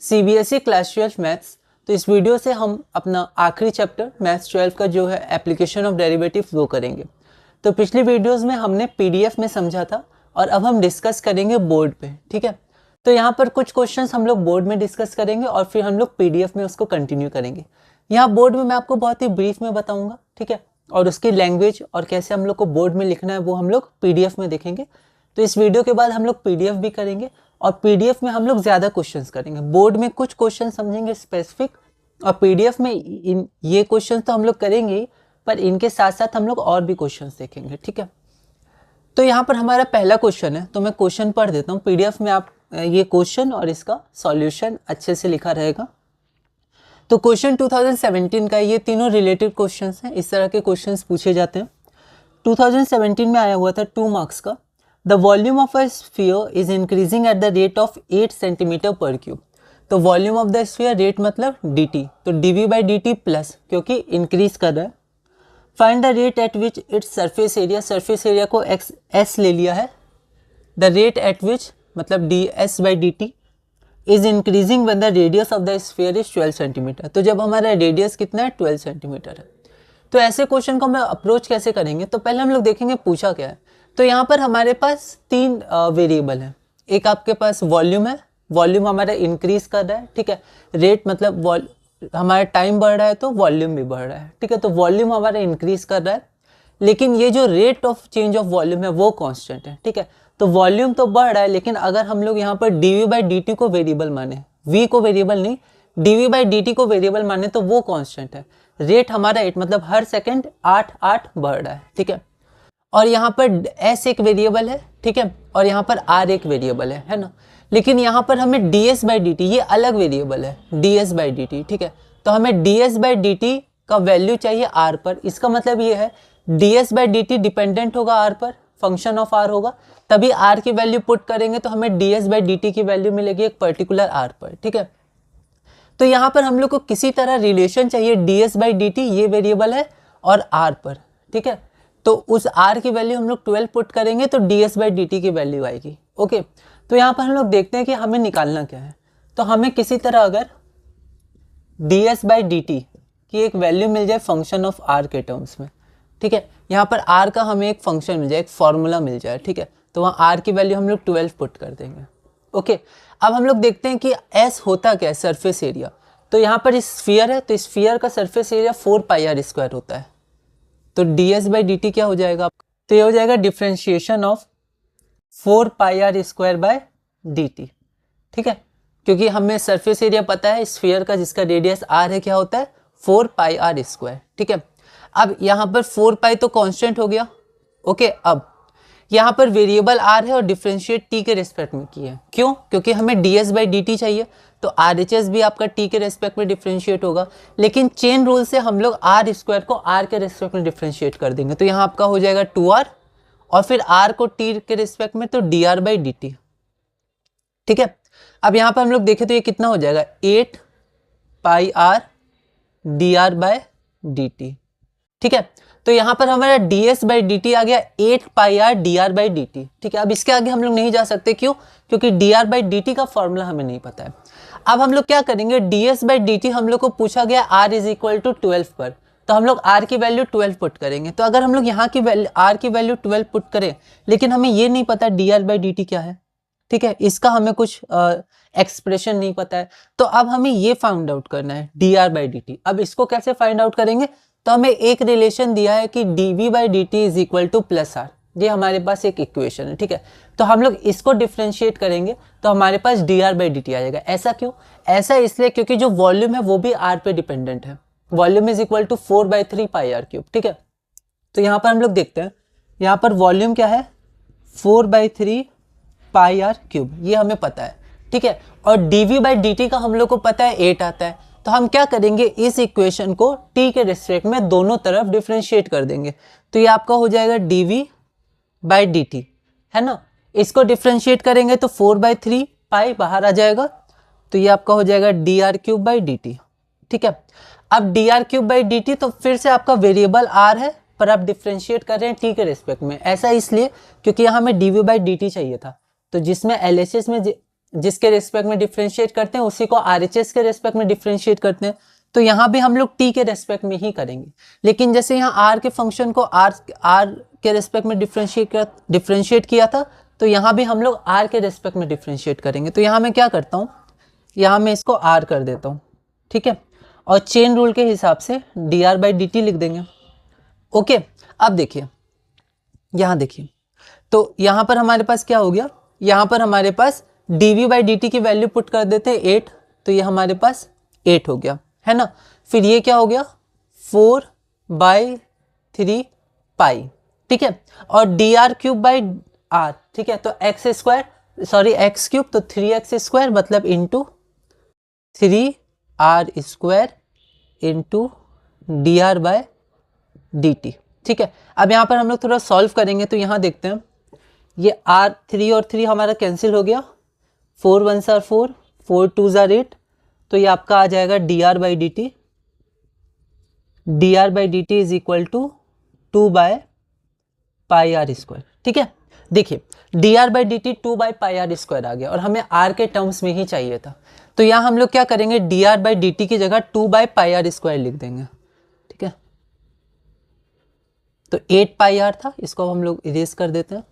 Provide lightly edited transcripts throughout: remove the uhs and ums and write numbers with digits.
CBSE class 12 maths. तो इस video से हम अपना आखिरी चैप्टर मैथ्स 12 का जो है एप्लीकेशन ऑफ डेरिवेटिव वो करेंगे। तो पिछली वीडियोस में हमने पीडीएफ में समझा था और अब हम डिस्कस करेंगे बोर्ड पे, ठीक है। तो यहाँ पर कुछ क्वेश्चंस हम लोग बोर्ड में डिस्कस करेंगे और फिर हम लोग पीडीएफ में उसको कंटिन्यू करेंगे। यहाँ बोर्ड में मैं आपको बहुत ही ब्रीफ में बताऊंगा, ठीक है, और उसकी लैंग्वेज और कैसे हम लोग को बोर्ड में लिखना है वो हम लोग पीडीएफ में देखेंगे। तो इस वीडियो के बाद हम लोग पीडीएफ भी करेंगे और पीडीएफ में हम लोग ज़्यादा क्वेश्चंस करेंगे। बोर्ड में कुछ क्वेश्चन समझेंगे स्पेसिफिक और पीडीएफ में ये क्वेश्चन तो हम लोग करेंगे ही, पर इनके साथ साथ हम लोग और भी क्वेश्चंस देखेंगे, ठीक है। तो यहाँ पर हमारा पहला क्वेश्चन है, तो मैं क्वेश्चन पढ़ देता हूँ। पीडीएफ में आप ये क्वेश्चन और इसका सॉल्यूशन अच्छे से लिखा रहेगा। तो क्वेश्चन 2017 का, ये तीनों रिलेटेड क्वेश्चंस हैं, इस तरह के क्वेश्चंस पूछे जाते हैं। 2017 में आया हुआ था 2 मार्क्स का। The volume of a sphere is increasing at the rate of 8 centimetre per cube. तो volume of the sphere, rate मतलब dt, तो dv बाई dt प्लस, क्योंकि इंक्रीज कर रहा है। Find the rate at which its surface area, surface area को s ले लिया है। द रेट एट विच मतलब ds by dt is increasing when the radius of the sphere is 12 centimetre. तो जब हमारा रेडियस कितना है, 12 सेंटीमीटर है। तो ऐसे क्वेश्चन को हम अप्रोच कैसे करेंगे, तो पहले हम लोग देखेंगे पूछा क्या है। तो यहाँ पर हमारे पास 3 वेरिएबल हैं। एक आपके पास वॉल्यूम है, वॉल्यूम हमारा इंक्रीज कर रहा है, ठीक है। रेट मतलब हमारा टाइम बढ़ रहा है तो वॉल्यूम भी बढ़ रहा है, ठीक है। तो वॉल्यूम हमारा इंक्रीज कर रहा है, लेकिन ये जो rate of change of volume है वो कांस्टेंट है, ठीक है। तो वॉल्यूम तो बढ़ रहा है, लेकिन अगर हम लोग यहाँ पर dv बाई dt को वेरिएबल माने, v को वेरिएबल नहीं, dv बाई dt को वेरिएबल माने, तो वो कांस्टेंट है। रेट हमारा 8 मतलब हर सेकंड 8 बढ़ रहा है, ठीक है। और यहाँ पर s एक वेरिएबल है, ठीक है, और यहाँ पर r एक वेरिएबल है ना। लेकिन यहाँ पर हमें ds बाई dt, ये अलग वेरिएबल है, ds बाई dt, ठीक है। तो हमें ds बाई dt का वैल्यू चाहिए r पर। इसका मतलब ये है ds बाई dt डिपेंडेंट होगा r पर, फंक्शन ऑफ r होगा, तभी r की वैल्यू पुट करेंगे तो हमें ds बाई dt की वैल्यू मिलेगी एक पर्टिकुलर r पर, ठीक है। तो यहाँ पर हम लोग को किसी तरह रिलेशन चाहिए ds बाई dt, ये वेरिएबल है, और r पर, ठीक है। तो उस r की वैल्यू हम लोग 12 पुट करेंगे तो ds बाई dt की वैल्यू आएगी, ओके। तो यहाँ पर हम लोग देखते हैं कि हमें निकालना क्या है। तो हमें किसी तरह अगर ds बाई dt की एक वैल्यू मिल जाए फंक्शन ऑफ r के टर्म्स में, ठीक है। यहाँ पर r का हमें एक फंक्शन मिल जाए, एक फॉर्मूला मिल जाए, ठीक है। तो वहाँ r की वैल्यू हम लोग 12 पुट कर देंगे, ओके। अब हम लोग देखते हैं कि s होता क्या है, सरफेस एरिया। तो यहाँ पर स्फीयर है, तो स्फीयर का सरफेस एरिया 4 पाई r स्क्वायर होता है। तो ds बाई dt क्या हो जाएगा, तो ये हो जाएगा differentiation of 4 pi r square by dt, ठीक है। क्योंकि हमें सरफेस एरिया पता है स्फीयर का, जिसका रेडियस r है, क्या होता है 4 पाई r स्क्वायर, ठीक है। अब यहाँ पर 4 पाई तो कांस्टेंट हो गया, ओके। अब यहाँ पर वेरिएबल r है और डिफरेंशिएट t के रेस्पेक्ट में किया है, क्यों? क्योंकि हमें ds बाई dt चाहिए, तो RHS भी आपका t के रेस्पेक्ट में डिफरेंशिएट होगा। लेकिन चेन रूल से हम लोग r स्क्वायर को r के रेस्पेक्ट में डिफरेंशिएट कर देंगे, तो यहाँ आपका हो जाएगा 2r, और फिर r को t के रेस्पेक्ट में तो dr बाई dt, ठीक है। अब यहाँ पर हम लोग देखें तो ये कितना हो जाएगा, 8 पाई r dr बाय dt, ठीक है। तो यहाँ पर हमारा ds बाई dt आ गया 8 पाई r dr बाई dt, ठीक है। अब इसके आगे हम लोग नहीं जा सकते, क्यों? क्योंकि dr बाई dt का फॉर्मूला हमें नहीं पता है। अब हम लोग क्या करेंगे, ds बाई dt हम लोग को पूछा गया r इज इक्वल टू 12 पर, तो हम लोग r की वैल्यू 12 पुट करेंगे। तो अगर हम लोग यहाँ की r की वैल्यू 12 पुट करें, लेकिन हमें ये नहीं पता dr बाई dt क्या है, ठीक है, इसका हमें कुछ एक्सप्रेशन नहीं पता है, तो अब हमें ये फाइंड आउट करना है dr बाई dt। अब इसको कैसे फाइंड आउट करेंगे, तो हमें एक रिलेशन दिया है कि dv by dt is equal two plus r, ये हमारे पास एक इक्वेशन है, ठीक है। तो हम लोग इसको डिफ्रेंशिएट करेंगे तो हमारे पास dr बाई dt आ जाएगा। ऐसा क्यों? ऐसा इसलिए क्योंकि जो वॉल्यूम है वो भी r पे डिपेंडेंट है। Volume is equal to 4 by 3 pi r cube, ठीक है। तो यहाँ पर हम लोग देखते हैं, यहाँ पर वॉल्यूम क्या है, 4 बाई 3 पाई r क्यूब, ये हमें पता है, ठीक है। और dv बाई dt का हम लोग को पता है 8 आता है। तो हम क्या करेंगे, इस इक्वेशन को t के रिस्पेक्ट में दोनों तरफ डिफरेंशिएट कर देंगे। तो ये आपका हो जाएगा dv बाई dt, है ना। इसको डिफरेंशिएट करेंगे तो 4 बाई 3 पाई बाहर आ जाएगा, तो ये आपका हो जाएगा dr क्यूब बाई dt, ठीक है। अब dr क्यूब बाई dt, तो फिर से आपका वेरिएबल r है, पर आप डिफरेंशिएट कर रहे हैं t के रिस्पेक्ट में। ऐसा इसलिए क्योंकि यहाँ हमें dv बाई dt चाहिए था, तो जिसमें LHS में जिसके रेस्पेक्ट में डिफ्रेंशिएट करते हैं उसी को RHS के रेस्पेक्ट में डिफ्रेंशिएट करते हैं, तो यहाँ भी हम लोग t के रेस्पेक्ट में ही करेंगे। लेकिन जैसे यहाँ r के फंक्शन को r के रेस्पेक्ट में डिफ्रेंशिएट किया था, तो यहाँ भी हम लोग r के रेस्पेक्ट में डिफ्रेंशिएट करेंगे। तो यहाँ मैं क्या करता हूँ, यहाँ मैं इसको r कर देता हूँ, ठीक है, और चेन रूल के हिसाब से dr/dt लिख देंगे। ओके, अब देखिए, यहाँ देखिए, तो यहाँ पर हमारे पास क्या हो गया, यहाँ पर हमारे पास dv/dt की वैल्यू पुट कर देते हैं 8, तो ये हमारे पास 8 हो गया, है ना। फिर ये क्या हो गया 4/3 पाई, ठीक है, और dr/r, ठीक है, तो x क्यूब, तो 3x² मतलब इंटू 3r² इंटू dr/dt, ठीक है। अब यहाँ पर हम लोग थोड़ा सॉल्व करेंगे, तो यहाँ देखते हैं, ये r3 और 3 हमारा कैंसिल हो गया, 4 1 4 4, 4 2 8, तो ये आपका आ जाएगा dr/dt is equal to 2/πr², ठीक है। देखिए dr/dt 2/πr² आ गया और हमें r के टर्म्स में ही चाहिए था, तो यहाँ हम लोग क्या करेंगे, dr/dt की जगह 2/πr² लिख देंगे, ठीक है। तो 8πr था, इसको हम लोग इरेज कर देते हैं,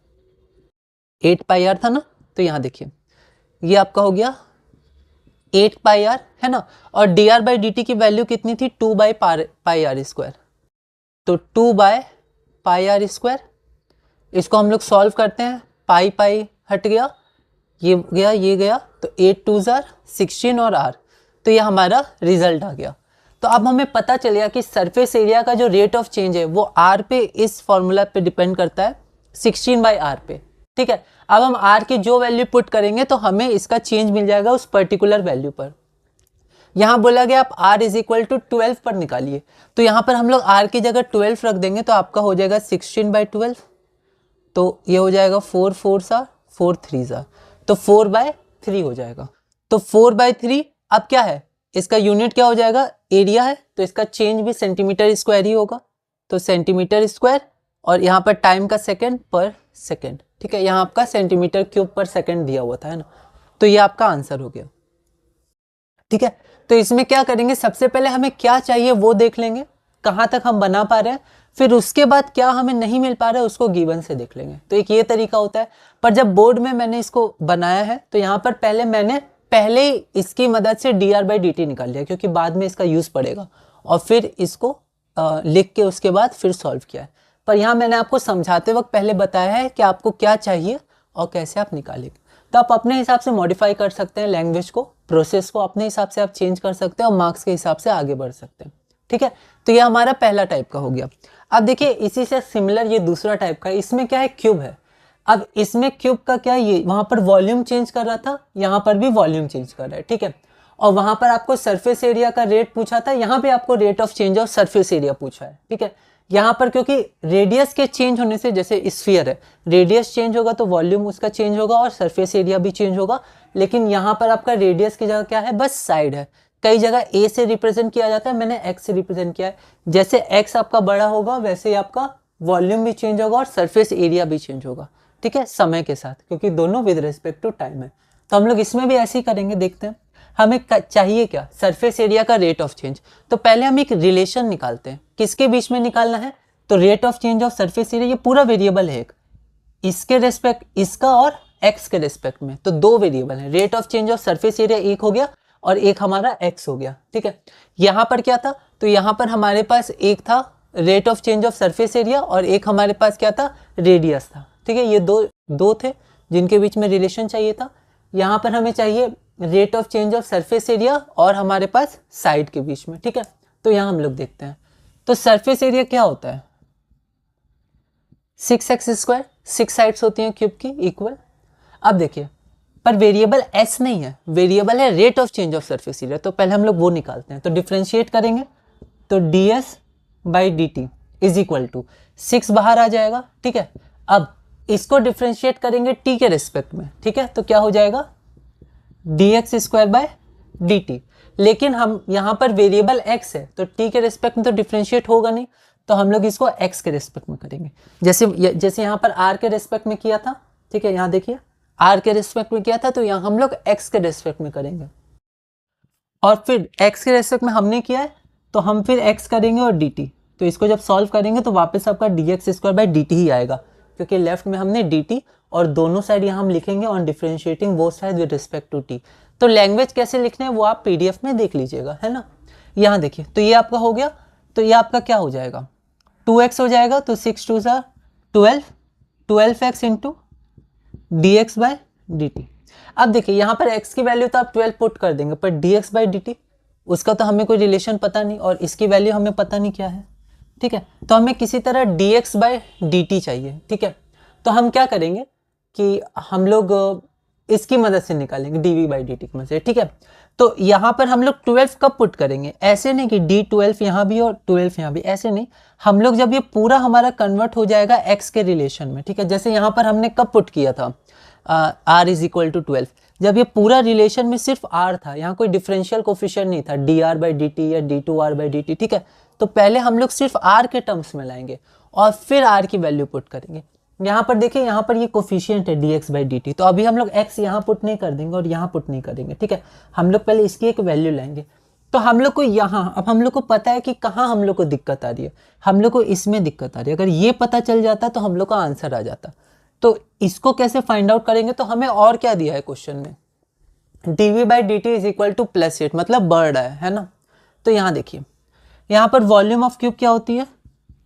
8πr था ना, तो यहाँ देखिए ये आपका हो गया 8πr, है ना, और dr/dt की वैल्यू कितनी थी 2/πr², तो 2/πr², इसको हम लोग सॉल्व करते हैं, पाई हट गया, ये गया, तो 8 2 16 और r, तो ये हमारा रिजल्ट आ गया। तो अब हमें पता चल गया कि सरफेस एरिया का जो रेट ऑफ चेंज है वो r पे, इस फॉर्मूला पे डिपेंड करता है 16/r पे, ठीक है। अब हम r की जो वैल्यू पुट करेंगे तो हमें इसका चेंज मिल जाएगा उस पर्टिकुलर वैल्यू पर। यहाँ बोला गया आप r इज इक्वल टू 12 पर निकालिए, तो यहाँ पर हम लोग r की जगह 12 रख देंगे, तो आपका हो जाएगा 16/12, तो ये हो जाएगा 4 4 4 3 तो 4/3 हो जाएगा। तो 4/3 अब क्या है, इसका यूनिट क्या हो जाएगा, एरिया है, तो इसका चेंज भी सेंटीमीटर स्क्वायर ही होगा, तो सेंटीमीटर स्क्वायर, और यहाँ पर टाइम का सेकेंड पर सेकेंड, ठीक है, यहाँ आपका सेंटीमीटर क्यूब पर सेकेंड दिया हुआ था, है ना, तो ये आपका आंसर हो गया, ठीक है। तो इसमें क्या करेंगे, सबसे पहले हमें क्या चाहिए वो देख लेंगे, कहाँ तक हम बना पा रहे हैं, फिर उसके बाद क्या हमें नहीं मिल पा रहा है उसको गिवन से देख लेंगे। तो एक ये तरीका होता है, पर जब बोर्ड में मैंने इसको बनाया है तो यहाँ पर मैंने पहले ही इसकी मदद से dr/dt निकाल लिया, क्योंकि बाद में इसका यूज पड़ेगा, और फिर इसको लिख के उसके बाद फिर सॉल्व किया है। पर यहाँ मैंने आपको समझाते वक्त पहले बताया है कि आपको क्या चाहिए और कैसे आप निकालेंगे। तो आप अपने हिसाब से मॉडिफाई कर सकते हैं लैंग्वेज को, प्रोसेस को अपने हिसाब से आप चेंज कर सकते हैं और मार्क्स के हिसाब से आगे बढ़ सकते हैं, ठीक है। तो ये हमारा पहला टाइप का हो गया। अब देखिए इसी से सिमिलर ये दूसरा टाइप का है, इसमें क्या है, क्यूब है। अब इसमें क्यूब का क्या, ये वहां पर वॉल्यूम चेंज कर रहा था, यहाँ पर भी वॉल्यूम चेंज कर रहा है, ठीक है। और वहां पर आपको सरफेस एरिया का रेट पूछा था, यहाँ पे आपको rate of change of surface area पूछा है, ठीक है। यहाँ पर क्योंकि रेडियस के चेंज होने से, जैसे स्फीयर है, रेडियस चेंज होगा तो वॉल्यूम उसका चेंज होगा और सरफेस एरिया भी चेंज होगा, लेकिन यहाँ पर आपका रेडियस की जगह क्या है, बस साइड है। कई जगह ए से रिप्रेजेंट किया जाता है, मैंने एक्स से रिप्रेजेंट किया है। जैसे एक्स आपका बड़ा होगा वैसे ही आपका वॉल्यूम भी चेंज होगा और सरफेस एरिया भी चेंज होगा, ठीक है, समय के साथ, क्योंकि दोनों विद रिस्पेक्ट टू टाइम है। तो हम लोग इसमें भी ऐसे ही करेंगे। देखते हैं हमें चाहिए क्या, सरफेस एरिया का रेट ऑफ चेंज। तो पहले हम एक रिलेशन निकालते हैं, किसके बीच में निकालना है, तो rate of change of surface area, ये पूरा वेरिएबल है एक, इसके रेस्पेक्ट, इसका और एक्स के रेस्पेक्ट में, तो दो वेरिएबल है। Rate of change of surface area एक हो गया और एक हमारा एक्स हो गया, ठीक है। यहाँ पर क्या था, तो यहाँ पर हमारे पास एक था rate of change of surface area और एक हमारे पास क्या था, रेडियस था, ठीक है। ये दो थे जिनके बीच में रिलेशन चाहिए था। यहाँ पर हमें चाहिए rate of change of surface area और हमारे पास साइड के बीच में, ठीक है। तो यहाँ हम लोग देखते हैं, तो सरफेस एरिया क्या होता है, 6x², 6 साइड्स होती हैं क्यूब की इक्वल। अब देखिए पर वेरिएबल s नहीं है, वेरिएबल है rate of change of surface area, तो पहले हम लोग वो निकालते हैं। तो डिफरेंशिएट करेंगे तो ds/dt इज इक्वल टू 6 बाहर आ जाएगा, ठीक है। अब इसको डिफरेंशिएट करेंगे t के रिस्पेक्ट में, ठीक है, तो क्या हो जाएगा dx²/dt। लेकिन हम यहाँ पर वेरिएबल x है तो t के रिस्पेक्ट में तो डिफरेंशिएट होगा नहीं, तो हम लोग इसको x के रिस्पेक्ट में करेंगे, जैसे यहाँ पर r के रिस्पेक्ट में किया था, ठीक है। यहाँ देखिए आर के रिस्पेक्ट में किया था, तो यहाँ हम लोग एक्स के रिस्पेक्ट में करेंगे। और फिर एक्स के रेस्पेक्ट में हमने किया है तो हम फिर एक्स करेंगे और डी टी। तो इसको जब सॉल्व करेंगे तो वापस आपका D X square by D T ही आएगा, क्योंकि लेफ्ट में हमने डी टी और दोनों साइड यहाँ हम लिखेंगे on differentiating both side with respect to t. तो लैंग्वेज कैसे लिखना है वो आप पीडीएफ में देख लीजिएगा, है ना। यहाँ देखिए, तो ये आपका हो गया, तो ये आपका क्या हो जाएगा, 2x हो जाएगा, तो 6 2 12, 12x into D x by D T. अब देखिए यहाँ पर x की वैल्यू तो आप 12 पुट कर देंगे, पर dx बाई dt उसका तो हमें कोई रिलेशन पता नहीं और इसकी वैल्यू हमें पता नहीं क्या है, ठीक है। तो हमें किसी तरह dx बाई dt चाहिए, ठीक है। तो हम क्या करेंगे कि हम लोग इसकी मदद से निकालेंगे, dv बाई dt की मदद से, ठीक है। तो यहाँ पर हम लोग 12 कब पुट करेंगे, ऐसे नहीं कि d12 यहाँ भी और 12 यहाँ भी, ऐसे नहीं। हम लोग जब ये पूरा हमारा कन्वर्ट हो जाएगा x के रिलेशन में, ठीक है। जैसे यहाँ पर हमने कब पुट किया था, r इज इक्वल टू 12, जब ये पूरा रिलेशन में सिर्फ r था, यहाँ कोई डिफरेंशियल कोफिशिएंट नहीं था, dr बाई dt या d2r बाई dt, ठीक है। तो पहले हम लोग सिर्फ r के टर्म्स में लाएंगे और फिर r की वैल्यू पुट करेंगे। यहाँ पर देखिए, यहाँ पर ये कोफिशिएंट है dx बाई dt, तो अभी हम लोग x यहाँ पुट नहीं कर देंगे और यहाँ पुट नहीं करेंगे, ठीक है। हम लोग पहले इसकी एक वैल्यू लाएंगे। तो हम लोग को यहाँ, अब हम लोग को पता है कि कहाँ हम लोग को दिक्कत आ रही है, हम लोग को इसमें दिक्कत आ रही है। अगर ये पता चल जाता तो हम लोग का आंसर आ जाता। तो इसको कैसे फाइंड आउट करेंगे, तो हमें और क्या दिया है क्वेश्चन में, dv by dt is equal to +8, मतलब बढ़ रहा है ना। तो यहाँ देखिए, यहाँ पर वॉल्यूम ऑफ क्यूब क्या होती है,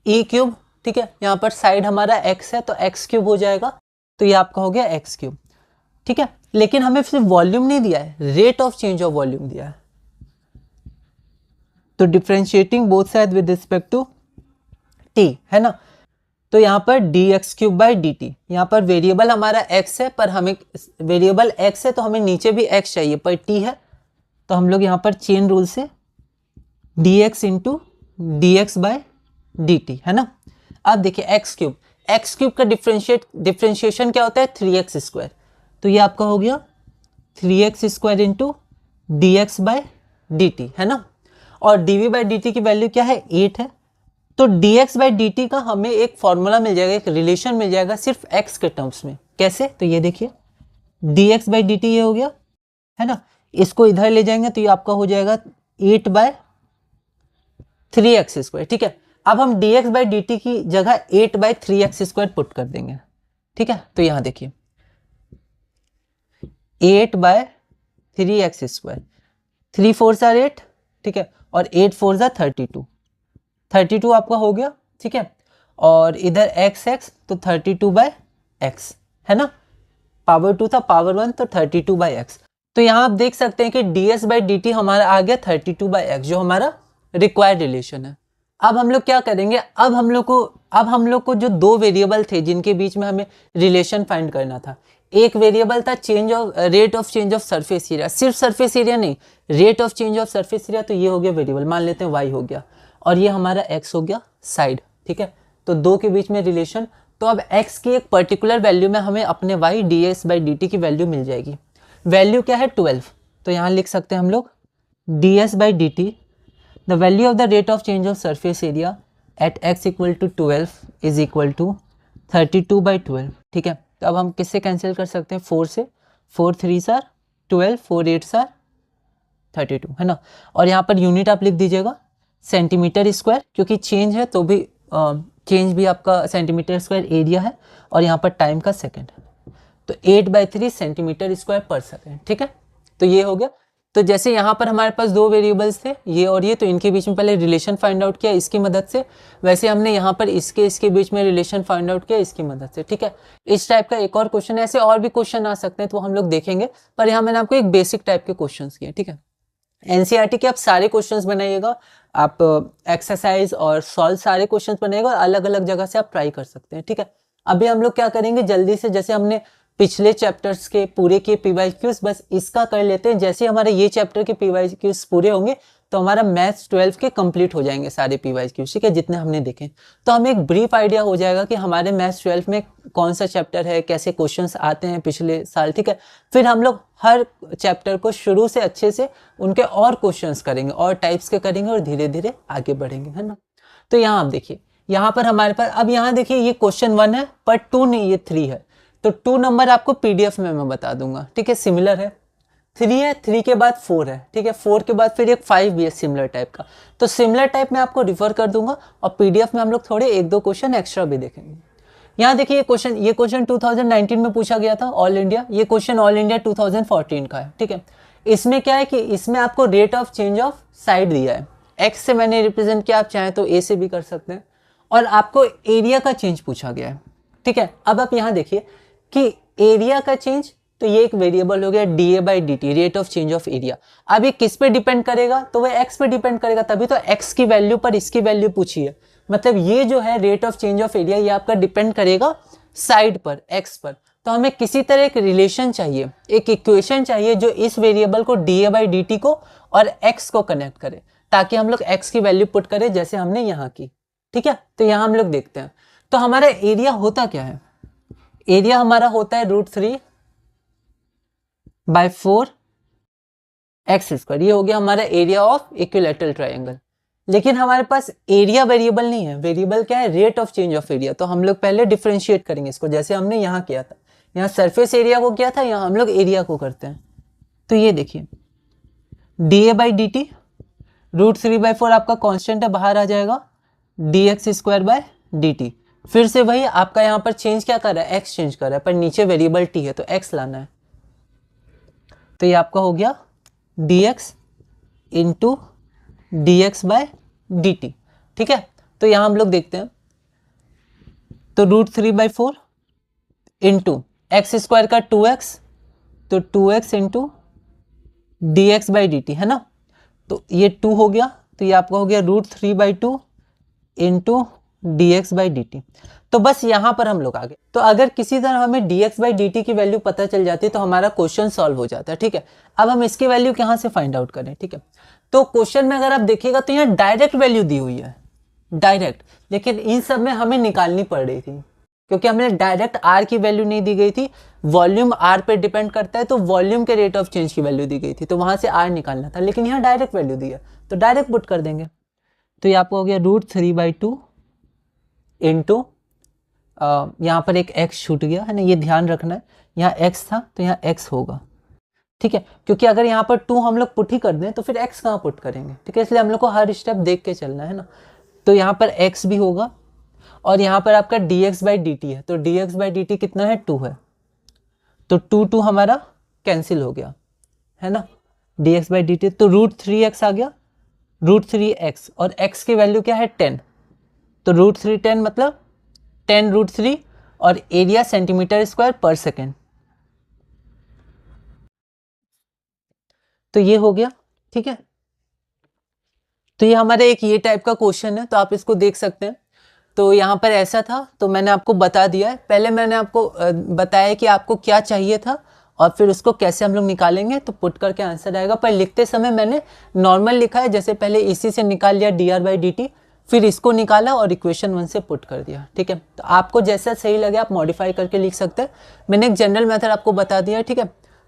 e क्यूब, ठीक है। यहाँ पर साइड हमारा x है तो x क्यूब हो जाएगा, तो ये आपका हो गया x क्यूब, ठीक है। लेकिन हमें सिर्फ वॉल्यूम नहीं दिया है, rate of change of volume दिया है। तो differentiating both side with respect to t, है ना। तो यहाँ पर dx cube by D t, यहाँ पर वेरिएबल हमारा x है, पर हमें वेरिएबल x है तो हमें नीचे भी x चाहिए, पर t है। तो हम लोग यहाँ पर चेन रूल से dx into D x by D T, है ना। अब देखिए x क्यूब का डिफरेंशिएशन क्या होता है, 3x स्क्वायर। तो ये आपका हो गया 3x square into D x by D T, है ना। और dv बाई dt की वैल्यू क्या है, 8 है। तो dx बाई dt का हमें एक फॉर्मूला मिल जाएगा, एक रिलेशन मिल जाएगा सिर्फ x के टर्म्स में। कैसे, तो ये देखिए dx बाई dt ये हो गया, है ना। इसको इधर ले जाएंगे तो ये आपका हो जाएगा 8 बाय 3x स्क्वायर, ठीक है। अब हम dx बाई dt की जगह 8 बाई 3x स्क्वायर पुट कर देंगे, ठीक है। तो यहाँ देखिए 8 बाय 3x स्क्वायर, 3 4 आर 8, ठीक है, और 8 4 आर 32 आपका हो गया, ठीक है। और इधर x तो 32 बाय x, है ना। पावर 2 था, पावर 1 तो 32 बाय x। तो यहाँ आप देख सकते हैं कि ds बाई dt हमारा आ गया 32 बाय x, जो हमारा रिक्वायर्ड रिलेशन है। अब हम लोग क्या करेंगे, अब हम लोग को जो दो वेरिएबल थे जिनके बीच में हमें रिलेशन फाइंड करना था, एक वेरिएबल था rate of change of surface area, सिर्फ सरफेस एरिया नहीं, rate of change of surface area. तो ये हो गया वेरिएबल, मान लेते हैं y हो गया, और ये हमारा x हो गया साइड, ठीक है। तो दो के बीच में रिलेशन। तो अब x की एक पर्टिकुलर वैल्यू में हमें अपने y ds बाई dt की वैल्यू मिल जाएगी। वैल्यू क्या है, 12। तो यहाँ लिख सकते हैं हम लोग ds by dt, the value of the rate of change of surface area at x equal to 12 is equal to 32 by 12, ठीक है। तो अब हम किससे कैंसिल कर सकते हैं, 4 से, 4 3 आर 12, 4 8 आर 32, है ना। और यहाँ पर यूनिट आप लिख दीजिएगा सेंटीमीटर स्क्वायर, क्योंकि चेंज है तो भी चेंज भी आपका सेंटीमीटर स्क्वायर एरिया है, और यहाँ पर टाइम का सेकंड है। तो 8/3 सेंटीमीटर स्क्वायर पर सेकंड, ठीक है। तो ये हो गया। तो जैसे यहाँ पर हमारे पास दो वेरिएबल्स थे, ये और ये, तो इनके बीच में पहले रिलेशन फाइंड आउट किया इसकी मदद से, वैसे हमने यहाँ पर इसके बीच में रिलेशन फाइंड आउट किया इसकी मदद से, ठीक है। इस टाइप का एक और क्वेश्चन, ऐसे और भी क्वेश्चन आ सकते हैं तो हम लोग देखेंगे, पर यहाँ मैंने आपको एक बेसिक टाइप के क्वेश्चन किए, ठीक है। एनसीईआरटी के आप सारे क्वेश्चंस बनाइएगा, आप एक्सरसाइज और सॉल्व सारे क्वेश्चंस बनाइएगा, और अलग अलग जगह से आप ट्राई कर सकते हैं, ठीक है। अभी हम लोग क्या करेंगे, जल्दी से, जैसे हमने पिछले चैप्टर्स के पूरे के पीवाईक्यूज, बस इसका कर लेते हैं। जैसे हमारे ये चैप्टर के पीवाईक्यूज पूरे होंगे तो हमारा मैथ्स 12 के कंप्लीट हो जाएंगे सारे पीवाईक्यूज, ठीक है, जितने हमने देखे। तो हमें एक ब्रीफ आइडिया हो जाएगा कि हमारे मैथ्स 12 में कौन सा चैप्टर है, कैसे क्वेश्चंस आते हैं पिछले साल, ठीक है। फिर हम लोग हर चैप्टर को शुरू से अच्छे से उनके और क्वेश्चंस करेंगे, और टाइप्स के करेंगे, और धीरे धीरे आगे बढ़ेंगे, है ना। तो यहाँ आप देखिए, यहाँ पर हमारे पास, अब यहाँ देखिए ये क्वेश्चन 1 है, पर 2 नहीं, ये 3 है। तो 2 नंबर आपको PDF में मैं बता दूंगा, ठीक है, सिमिलर है। 3 है, 3 के बाद 4 है, ठीक है, 4 के बाद फिर एक 5 भी है सिमिलर टाइप का। तो सिमिलर टाइप में आपको रिफर कर दूंगा और PDF में हम लोग थोड़े 1-2 क्वेश्चन एक्स्ट्रा भी देखेंगे। यहाँ देखिए ये क्वेश्चन 2019 में पूछा गया था ऑल इंडिया, ये क्वेश्चन ऑल इंडिया 2014 का है, ठीक है। इसमें क्या है कि इसमें आपको rate of change of side दिया है, एक्स से मैंने रिप्रेजेंट किया, आप चाहें तो ए से भी कर सकते हैं, और आपको एरिया का चेंज पूछा गया है, ठीक है। अब आप यहाँ देखिए कि एरिया का चेंज, तो ये एक वेरिएबल हो गया DA/dt, rate of change of area. अब ये किस पे डिपेंड करेगा, तो वह एक्स पे डिपेंड करेगा, तभी तो एक्स की वैल्यू पर इसकी वैल्यू पूछी है। मतलब ये जो है rate of change of area, ये आपका डिपेंड करेगा साइड पर, एक्स पर। तो हमें किसी तरह एक रिलेशन चाहिए, एक इक्वेशन चाहिए जो इस वेरिएबल को DA/dt को और एक्स को कनेक्ट करे, ताकि हम लोग एक्स की वैल्यू पुट करें जैसे हमने यहाँ की, ठीक है। तो यहाँ हम लोग देखते हैं, तो हमारा एरिया होता क्या है, एरिया हमारा होता है √3/4 x²। ये हो गया हमारा एरिया ऑफ इक्विलैटरल ट्रायंगल। लेकिन हमारे पास एरिया वेरिएबल नहीं है, वेरिएबल क्या है, rate of change of area. तो हम लोग पहले डिफरेंशिएट करेंगे इसको, जैसे हमने यहाँ किया था, यहाँ सरफेस एरिया को किया था, यहाँ हम लोग एरिया को करते हैं। तो ये देखिए DA/dt √3/4 आपका कांस्टेंट है, बाहर आ जाएगा dx²/dt। फिर से वही आपका यहाँ पर चेंज क्या कर रहा है, एक्स चेंज कर रहा है, पर नीचे वेरिएबल t है तो एक्स लाना है। तो ये आपका हो गया dx इंटू dx/dt, ठीक है। तो यहाँ हम लोग देखते हैं, तो √3/4 इंटू x² का 2x, तो 2x इंटू dx/dt है ना। तो ये 2 हो गया, तो ये आपका हो गया √3/2 इंटू dx/dt। तो बस यहाँ पर हम लोग आ गए। तो अगर किसी तरह हमें dx/dt की वैल्यू पता चल जाती है तो हमारा क्वेश्चन सॉल्व हो जाता है, ठीक है। अब हम इसकी वैल्यू कहाँ से फाइंड आउट करें, ठीक है। तो क्वेश्चन में अगर आप देखिएगा तो यहाँ डायरेक्ट वैल्यू दी हुई है, डायरेक्ट, लेकिन इन सब में हमें निकालनी पड़ रही थी, क्योंकि हमें डायरेक्ट r की वैल्यू नहीं दी गई थी, वॉल्यूम r पे डिपेंड करता है, तो वॉल्यूम के रेट ऑफ चेंज की वैल्यू दी गई थी, तो वहां से r निकालना था। लेकिन यहाँ डायरेक्ट वैल्यू दी है तो डायरेक्ट पुट कर देंगे। तो ये आपको हो गया √3/2 इंटू, यहाँ पर एक x छूट गया है ना, ये ध्यान रखना है, यहाँ x था तो यहाँ x होगा, ठीक है। क्योंकि अगर यहाँ पर 2 हम लोग पुट ही कर दें तो फिर x कहाँ पुट करेंगे, ठीक है। इसलिए हम लोग को हर स्टेप देख के चलना है ना। तो यहाँ पर x भी होगा और यहाँ पर आपका dx/dt है, तो dx/dt कितना है, 2 है, तो 2 हमारा कैंसिल हो गया है ना, dx/dt। तो √3x आ गया, √3x, और x की वैल्यू क्या है, 10, तो √3 10 मतलब 10√3, और एरिया सेंटीमीटर² पर सेकेंड। तो ये हो गया, ठीक है। तो ये हमारे एक ये टाइप का क्वेश्चन है, तो आप इसको देख सकते हैं। तो यहाँ पर ऐसा था, तो मैंने आपको बता दिया है, पहले मैंने आपको बताया कि आपको क्या चाहिए था और फिर उसको कैसे हम लोग निकालेंगे, तो पुट करके आंसर आएगा। पर लिखते समय मैंने नॉर्मल लिखा है, जैसे पहले इसी से निकाल लिया dr/dt, फिर इसको निकाला और इक्वेशन 1 से पुट कर दिया, ठीक है। तो आपको जैसा सही लगे आप मॉडिफाई करके लिख सकते हैं। मैंने एक जनरल मेथड आपको बता दिया, ठीक है।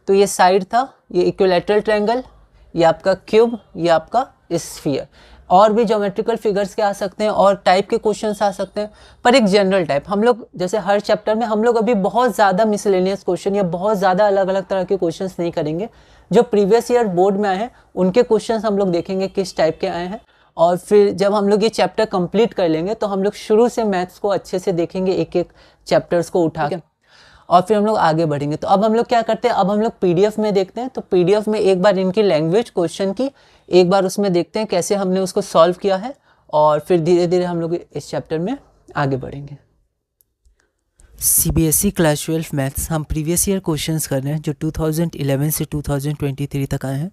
तो ये साइड था, ये इक्विलैटरल ट्रायंगल, ये आपका क्यूब, ये आपका स्फीयर। और भी ज्योमेट्रिकल फिगर्स के आ सकते हैं और टाइप के क्वेश्चंस आ सकते हैं, पर एक जनरल टाइप हम लोग, जैसे हर चैप्टर में हम लोग अभी बहुत ज़्यादा मिसलेनियस क्वेश्चन या बहुत ज़्यादा अलग अलग तरह के क्वेश्चंस नहीं करेंगे। जो प्रीवियस ईयर बोर्ड में आए हैं उनके क्वेश्चंस हम लोग देखेंगे किस टाइप के आए हैं, और फिर जब हम लोग ये चैप्टर कंप्लीट कर लेंगे तो हम लोग शुरू से मैथ्स को अच्छे से देखेंगे, एक एक चैप्टर्स को उठा के, और फिर हम लोग आगे बढ़ेंगे। तो अब हम लोग क्या करते हैं, अब हम लोग PDF में देखते हैं। तो PDF में एक बार इनकी लैंग्वेज क्वेश्चन की एक बार उसमें देखते हैं कैसे हमने उसको सॉल्व किया है, और फिर धीरे धीरे हम लोग इस चैप्टर में आगे बढ़ेंगे। CBSE क्लास 12 मैथ्स हम प्रीवियस ईयर क्वेश्चंस कर रहे हैं जो 2011 से 2023 तक आए हैं,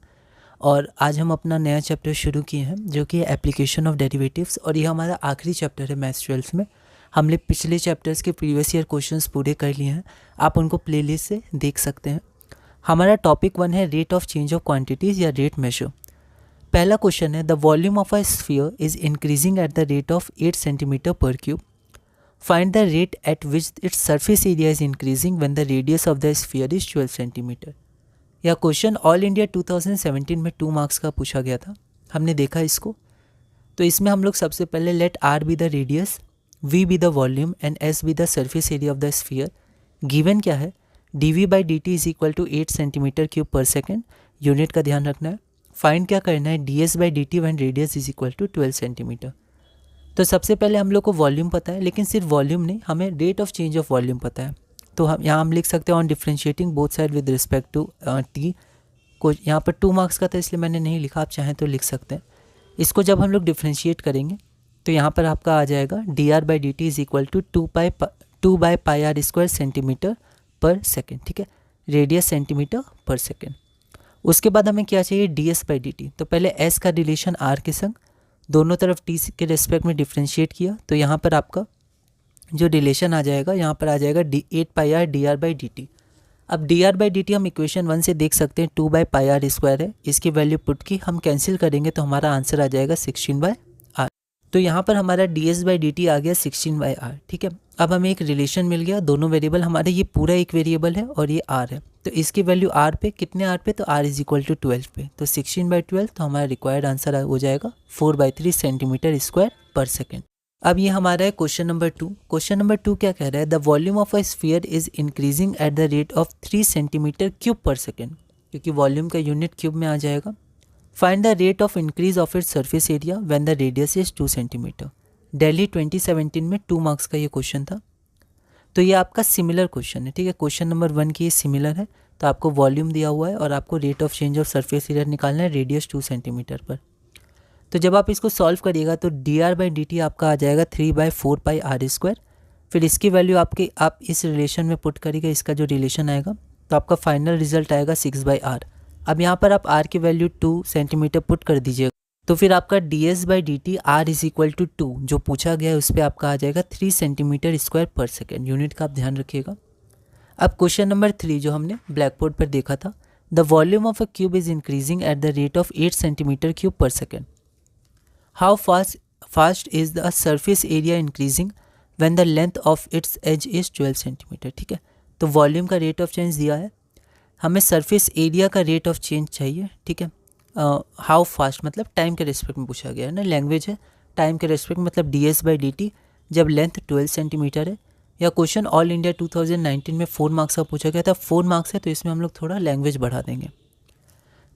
और आज हम अपना नया चैप्टर शुरू किए हैं जो कि एप्लीकेशन ऑफ डेरिवेटिव्स, और ये हमारा आखिरी चैप्टर है मैथ्स 12 में। हमने पिछले चैप्टर्स के प्रीवियस ईयर क्वेश्चंस पूरे कर लिए हैं, आप उनको प्लेलिस्ट से देख सकते हैं। हमारा टॉपिक 1 है rate of change of quantities या रेट मेजर। पहला क्वेश्चन है the volume of a sphere is increasing at the rate of 8 centimetre per cube, find the rate at which its surface area is increasing when the radius of the sphere is 12 centimetre. यह question all India 2017 में 2 marks का पूछा गया था, हमने देखा इसको। तो इसमें हम लोग सबसे पहले let r be the radius, v be the volume and s be the surface area of the sphere, given क्या है, dv by dt is equal to 8 centimetre cube per second, unit का ध्यान रखना है। फाइंड क्या करना है, ds by dt when radius is equal to 12 centimetre. तो सबसे पहले हम लोग को वॉल्यूम पता है, लेकिन सिर्फ वॉल्यूम नहीं, हमें rate of change of volume पता है। तो हम लिख सकते हैं on differentiating both side with respect to t. को यहाँ पर 2 मार्क्स का था इसलिए मैंने नहीं लिखा, आप चाहें तो लिख सकते हैं। इसको जब हम लोग डिफ्रेंशिएट करेंगे तो यहाँ पर आपका आ जाएगा dr by dt is equal to 2 by pi r square centimetre per second, ठीक है, रेडियस सेंटीमीटर पर सेकेंड। उसके बाद हमें क्या चाहिए, ds बाई dt। तो पहले s का रिलेशन r के संग दोनों तरफ t के रेस्पेक्ट में डिफ्रेंशिएट किया, तो यहाँ पर आपका जो रिलेशन आ जाएगा, यहाँ पर आ जाएगा 8 पाई आर dr बाई dt। अब dr बाई dt हम इक्वेशन 1 से देख सकते हैं 2 बाई पाई आर स्क्वायर है, इसकी वैल्यू पुट की हम कैंसिल करेंगे तो हमारा आंसर आ जाएगा 16 बाई आर। तो यहाँ पर हमारा ds बाई dt आ गया 16 बाई आर, ठीक है। अब हमें एक रिलेशन मिल गया, दोनों वेरिएबल हमारे, ये पूरा एक वेरिएबल है और ये r है, तो इसकी वैल्यू r पे, कितने r पे, तो r इज इक्वल टू 12 पे, तो 16 बाई 12, तो हमारा रिक्वायर्ड आंसर हो जाएगा 4/3 सेंटीमीटर स्क्वायर पर सेकेंड। अब ये हमारा है क्वेश्चन नंबर 2। क्वेश्चन नंबर 2 क्या कह रहा है, the volume of a sphere is increasing at the rate of 3 centimetre cube per second, क्योंकि वॉल्यूम का यूनिट क्यूब में आ जाएगा। Find the rate of increase of its surface area when the radius is 2 centimetre. Delhi 2017 में 2 marks का ये question था। तो ये आपका सिमिलर क्वेश्चन है, ठीक है, क्वेश्चन नंबर 1 की ये सिमिलर है। तो आपको वॉल्यूम दिया हुआ है और आपको rate of change of surface area निकालना है, रेडियस 2 सेंटीमीटर पर। तो जब आप इसको सॉल्व करिएगा तो dr बाई dt आपका आ जाएगा 3 बाई 4 पाई आर स्क्वायर। फिर इसकी वैल्यू आप इस रिलेशन में पुट करिएगा, इसका जो रिलेशन आएगा तो आपका फाइनल रिजल्ट आएगा 6 बाई आर। अब यहाँ पर आप r की वैल्यू 2 सेंटीमीटर पुट कर दीजिएगा, तो फिर आपका ds by dt r is equal to 2 जो पूछा गया है उस पर आपका आ जाएगा 3 centimetre square per second, unit का आप ध्यान रखिएगा। अब क्वेश्चन नंबर 3 जो हमने ब्लैक बोर्ड पर देखा था, the volume of a cube is increasing at the rate of 8 centimetre cube per second. How fast is the surface area increasing when the length of its edge is 12 centimetre, ठीक है। तो volume का rate of change दिया है, हमें surface area का rate of change चाहिए, ठीक है। हाउ फास्ट मतलब टाइम के रेस्पेक्ट में पूछा गया है ना, लैंग्वेज है टाइम के रेस्पेक्ट मतलब ds बाई dt जब लेंथ 12 सेंटीमीटर है। या क्वेश्चन ऑल इंडिया 2019 में 4 मार्क्स का पूछा गया था, 4 मार्क्स है तो इसमें हम लोग थोड़ा लैंग्वेज बढ़ा देंगे।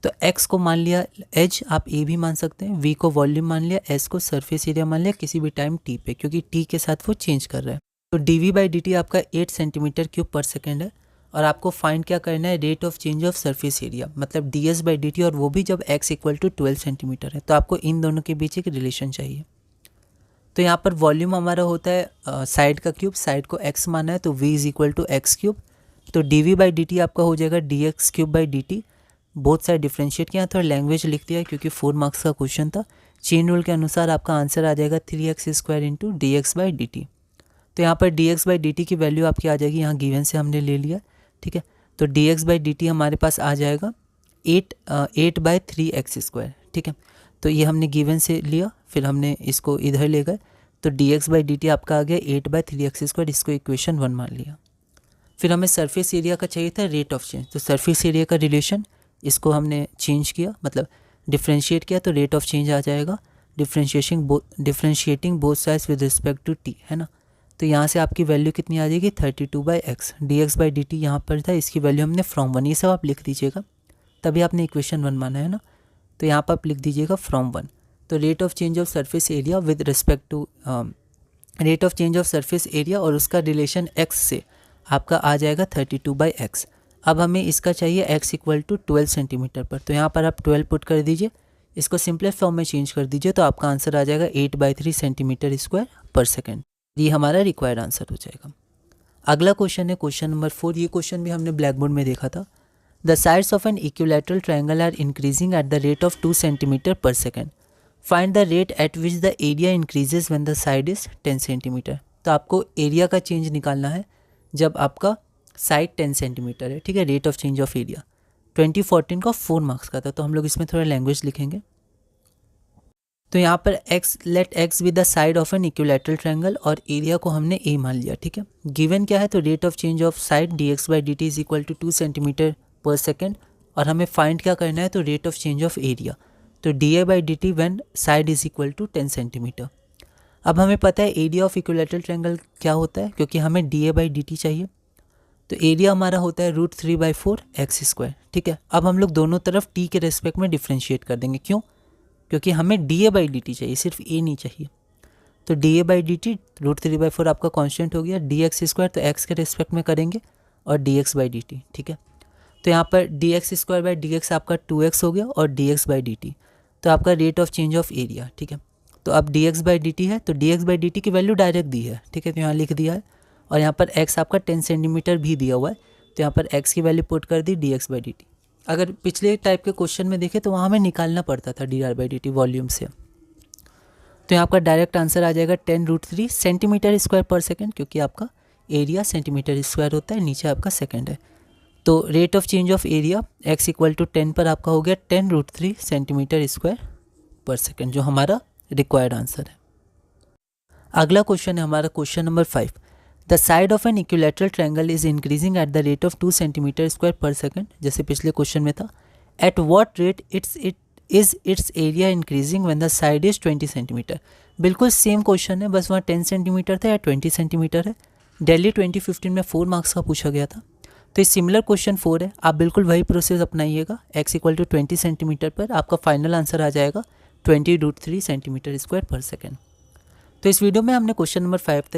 तो x को मान लिया एज, आप a भी मान सकते हैं, v को वॉल्यूम मान लिया, s को सरफेस एरिया मान लिया किसी भी टाइम t पे, क्योंकि t के साथ वो चेंज कर रहा है। तो dv बाई dt आपका 8 सेंटीमीटर क्यूब पर सेकेंड है और आपको फाइंड क्या करना है, rate of change of surface area मतलब ds बाई dt, और वो भी जब x इक्वल टू 12 सेंटीमीटर है। तो आपको इन दोनों के बीच एक रिलेशन चाहिए। तो यहाँ पर वॉल्यूम हमारा होता है साइड का क्यूब, साइड को x माना है तो v is equal to x cube. तो dv बाई dt आपका हो जाएगा dx cube by dt, both side differentiate किया, थोड़ा लैंग्वेज लिख दिया क्योंकि 4 मार्क्स का क्वेश्चन था। चेन रूल के अनुसार आपका आंसर आ जाएगा 3x square into dx by dt। तो यहाँ पर dx बाई dt की वैल्यू आपकी आ जाएगी, यहाँ गिवन से हमने ले लिया, ठीक है। तो dx बाई dt हमारे पास आ जाएगा 8 बाई 3x स्क्वायर, ठीक है। तो ये हमने गिवन से लिया, फिर हमने इसको इधर ले गए, तो dx बाई dt आपका आ गया 8 बाई 3x स्क्वायर, इसको इक्वेशन 1 मान लिया। फिर हमें सरफेस एरिया का चाहिए था रेट ऑफ चेंज, तो सरफेस एरिया का रिलेशन इसको हमने चेंज किया, मतलब डिफ्रेंशिएट किया, तो रेट ऑफ चेंज आ जाएगा differentiating both sides with respect to t, है ना। तो यहाँ से आपकी वैल्यू कितनी आ जाएगी 32 by x. dx by dt यहाँ पर था, इसकी वैल्यू हमने फ्रॉम 1, ये सब आप लिख दीजिएगा, तभी आपने इक्वेशन 1 माना है ना। तो यहाँ पर आप लिख दीजिएगा फ्रॉम 1। तो rate of change of surface area with respect to rate of change of surface area और उसका रिलेशन x से आपका आ जाएगा 32 बाई एक्स। अब हमें इसका चाहिए x इक्वल टू 12 सेंटीमीटर पर, तो यहाँ पर आप 12 पुट कर दीजिए, इसको सिंपलेस्ट फॉर्म में चेंज कर दीजिए, तो आपका आंसर आ जाएगा 8 by 3 centimetre square per second. ये हमारा रिक्वायर्ड आंसर हो जाएगा। अगला क्वेश्चन है क्वेश्चन नंबर 4। ये क्वेश्चन भी हमने ब्लैक बोर्ड में देखा था। The sides of an equilateral triangle are increasing at the rate of 2 centimetre per second. Find the rate at which the area increases when the side is 10 centimetre. तो आपको area का change निकालना है जब आपका साइड 10 सेंटीमीटर है, ठीक है। Rate of change of area 2014 का 4 मार्क्स का था, तो हम लोग इसमें थोड़ा लैंग्वेज लिखेंगे। तो यहाँ पर let x with the side of an equilateral triangle और एरिया को हमने a मान लिया, ठीक है। गिवन क्या है, तो rate of change of side dx by dt is equal to 2 centimetre per second, और हमें फाइंड क्या करना है, तो rate of change of area, तो da by dt when side is equal to 10 centimetre. अब हमें पता है एरिया ऑफ इक्विलैटरल ट्रायंगल क्या होता है, क्योंकि हमें da बाई dt चाहिए, तो एरिया हमारा होता है √3/4 एक्स स्क्वायर। ठीक है, अब हम लोग दोनों तरफ टी के रेस्पेक्ट में डिफ्रेंशिएट कर देंगे। क्यों? क्योंकि हमें DA/dt चाहिए, सिर्फ ए नहीं चाहिए। तो DA/dt √3/4 आपका कांस्टेंट हो गया, dx² तो x के रेस्पेक्ट में करेंगे और dx/dt। ठीक है, तो यहाँ पर dx²/dx आपका 2x हो गया और dx/dt तो आपका rate of change of area. ठीक है, तो अब dx/dt है तो dx/dt की वैल्यू डायरेक्ट दी है। ठीक है, तो यहाँ लिख दिया है और यहाँ पर x आपका 10 सेंटीमीटर भी दिया हुआ है, तो यहाँ पर x की वैल्यू पुट कर दी dx/dt। अगर पिछले टाइप के क्वेश्चन में देखें तो वहाँ हमें निकालना पड़ता था dr/dt वॉल्यूम से। तो यहाँ आपका डायरेक्ट आंसर आ जाएगा 10√3 सेंटीमीटर स्क्वायर पर सेकेंड, क्योंकि आपका एरिया सेंटीमीटर स्क्वायर होता है, नीचे आपका सेकेंड है। तो rate of change of area x = 10 पर आपका हो गया 10√3 सेंटीमीटर स्क्वायर पर सेकेंड, जो हमारा रिक्वायर्ड आंसर है। अगला क्वेश्चन है हमारा question number 5। The side of an equilateral triangle is increasing at the rate of 2 centimetre square per second, जैसे पिछले क्वेश्चन में था। At what rate it's area increasing when the side is 20 centimetre. बिल्कुल same question है, बस वहाँ 10 centimetre था या 20 सेंटीमीटर है। दिल्ली 2015 में 4 मार्क्स का पूछा गया था। तो इस सिमिलर क्वेश्चन 4 है, आप बिल्कुल वही प्रोसेस अपनाइएगा। x = 20 सेंटीमीटर पर आपका फाइनल आंसर आ जाएगा 20√3 सेंटीमीटर स्क्वायर पर सेकेंड। तो इस वीडियो में हमने क्वेश्चन नंबर 5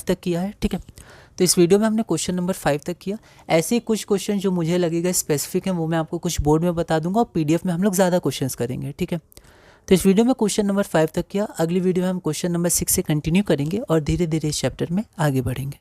तक किया है। ठीक है, तो इस वीडियो में हमने क्वेश्चन नंबर 5 तक किया। ऐसे ही कुछ क्वेश्चन जो मुझे लगेगा स्पेसिफिक हैं वो मैं आपको कुछ बोर्ड में बता दूंगा और PDF में हम लोग ज़्यादा क्वेश्चंस करेंगे। ठीक है, तो इस वीडियो में क्वेश्चन नंबर 5 तक किया। अगली वीडियो में हम क्वेश्चन नंबर 6 से कंटिन्यू करेंगे और धीरे धीरे इस चैप्टर में आगे बढ़ेंगे।